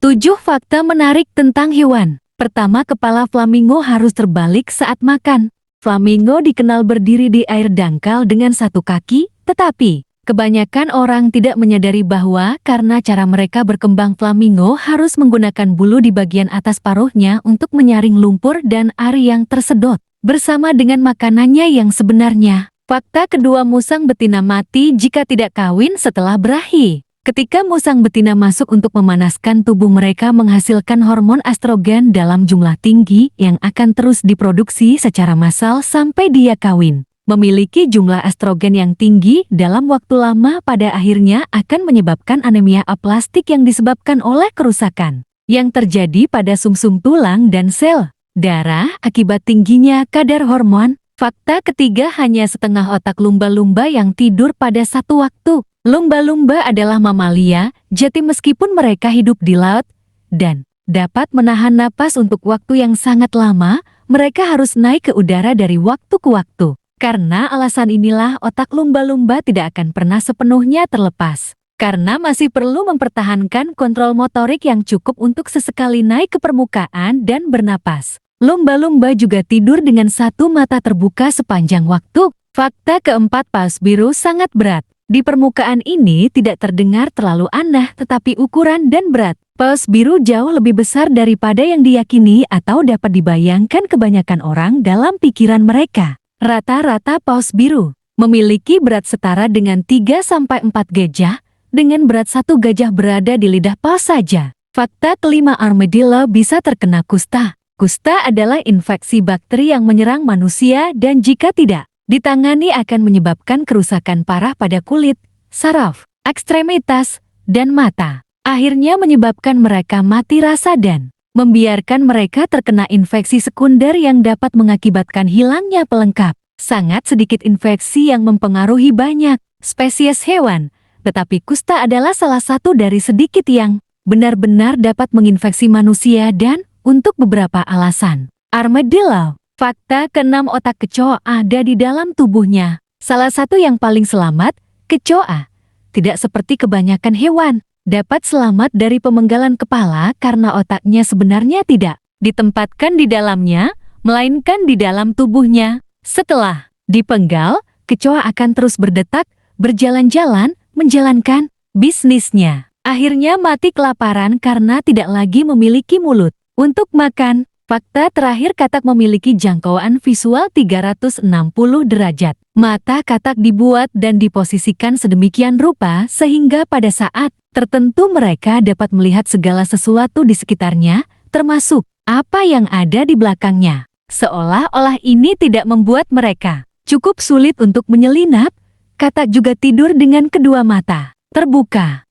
7 fakta menarik tentang hewan. Pertama, kepala flamingo harus terbalik saat makan. Flamingo dikenal berdiri di air dangkal dengan satu kaki, tetapi kebanyakan orang tidak menyadari bahwa karena cara mereka berkembang, flamingo harus menggunakan bulu di bagian atas paruhnya untuk menyaring lumpur dan air yang tersedot bersama dengan makanannya yang sebenarnya. Fakta kedua, musang betina mati jika tidak kawin setelah berahi. Ketika musang betina masuk untuk memanaskan tubuh, mereka menghasilkan hormon estrogen dalam jumlah tinggi yang akan terus diproduksi secara massal sampai dia kawin. Memiliki jumlah estrogen yang tinggi dalam waktu lama pada akhirnya akan menyebabkan anemia aplastik yang disebabkan oleh kerusakan yang terjadi pada sumsum tulang dan sel darah akibat tingginya kadar hormon. Fakta ketiga, hanya setengah otak lumba-lumba yang tidur pada satu waktu. Lumba-lumba adalah mamalia, jadi meskipun mereka hidup di laut dan dapat menahan napas untuk waktu yang sangat lama, mereka harus naik ke udara dari waktu ke waktu. Karena alasan inilah otak lumba-lumba tidak akan pernah sepenuhnya terlepas. Karena masih perlu mempertahankan kontrol motorik yang cukup untuk sesekali naik ke permukaan dan bernapas. Lumba-lumba juga tidur dengan satu mata terbuka sepanjang waktu. Fakta keempat, paus biru sangat berat. Di permukaan ini tidak terdengar terlalu aneh, tetapi ukuran dan berat paus biru jauh lebih besar daripada yang diyakini atau dapat dibayangkan kebanyakan orang dalam pikiran mereka. Rata-rata paus biru memiliki berat setara dengan 3-4 gajah, dengan berat satu gajah berada di lidah paus saja. Fakta kelima, armadillo bisa terkena kusta. Kusta adalah infeksi bakteri yang menyerang manusia dan jika tidak ditangani akan menyebabkan kerusakan parah pada kulit, saraf, ekstremitas, dan mata. Akhirnya menyebabkan mereka mati rasa dan membiarkan mereka terkena infeksi sekunder yang dapat mengakibatkan hilangnya pelengkap. Sangat sedikit infeksi yang mempengaruhi banyak spesies hewan, tetapi kusta adalah salah satu dari sedikit yang benar-benar dapat menginfeksi manusia dan untuk beberapa alasan. Armadillo. Fakta keenam, otak kecoa ada di dalam tubuhnya. Salah satu yang paling selamat, kecoa tidak seperti kebanyakan hewan dapat selamat dari pemenggalan kepala karena otaknya sebenarnya tidak ditempatkan di dalamnya, melainkan di dalam tubuhnya. Setelah dipenggal, kecoa akan terus berdetak, berjalan-jalan, menjalankan bisnisnya. Akhirnya mati kelaparan karena tidak lagi memiliki mulut untuk makan. Fakta terakhir, katak memiliki jangkauan visual 360 derajat. Mata katak dibuat dan diposisikan sedemikian rupa sehingga pada saat tertentu mereka dapat melihat segala sesuatu di sekitarnya, termasuk apa yang ada di belakangnya. Seolah-olah ini tidak membuat mereka cukup sulit untuk menyelinap. Katak juga tidur dengan kedua mata terbuka.